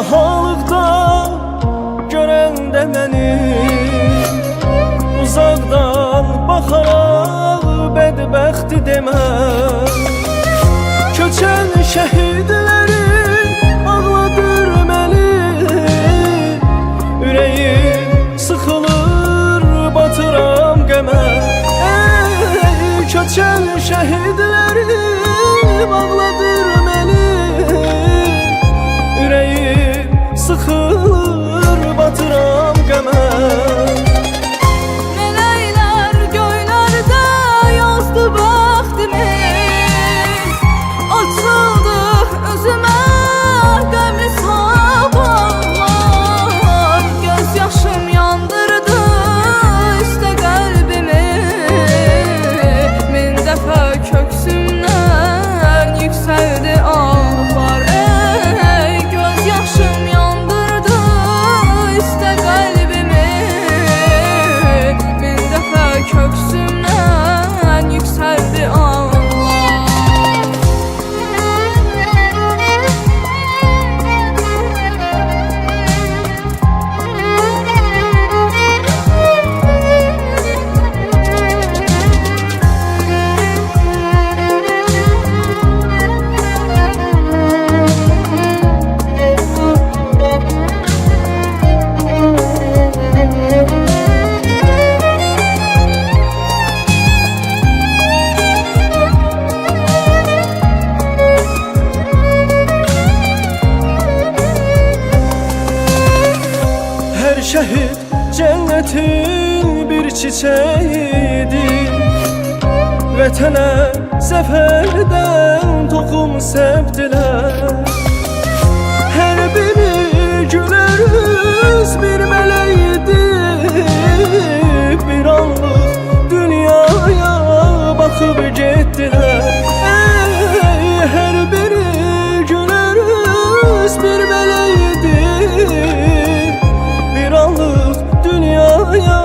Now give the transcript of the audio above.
Tenhalıqda görəndə məni, uzaqdan baxaraq bədbəxti demə. Köçən şəhidləri ağladır məni, ürəyim sıxılır, batıram qəmə. Ey köçən şəhidlərim ağladır məni, ürəyim sıxılır, batıram qəmə. Mələklər göylərdə yazdı bəxtimi, açıldı özümə qəmli sabahlar. Göz yaşım yandırdı üstə qəlbimi, min dəfə köksümdən yüksəldi ağlar. Ey göz yaşım yandırdı üstə qəlbimi, min dəfə köksümdən yüksəldi ağlar. Şəhid cənnətin bir çiçəyidir, vətənə zəfərdən toxum səpdilər. Hər biri gülər üz bir mələkdir, bir anlıq dünyaya baxıb getdilər. Ey hər biri gülər üz bir mələkdir, bir anlıq dünyaya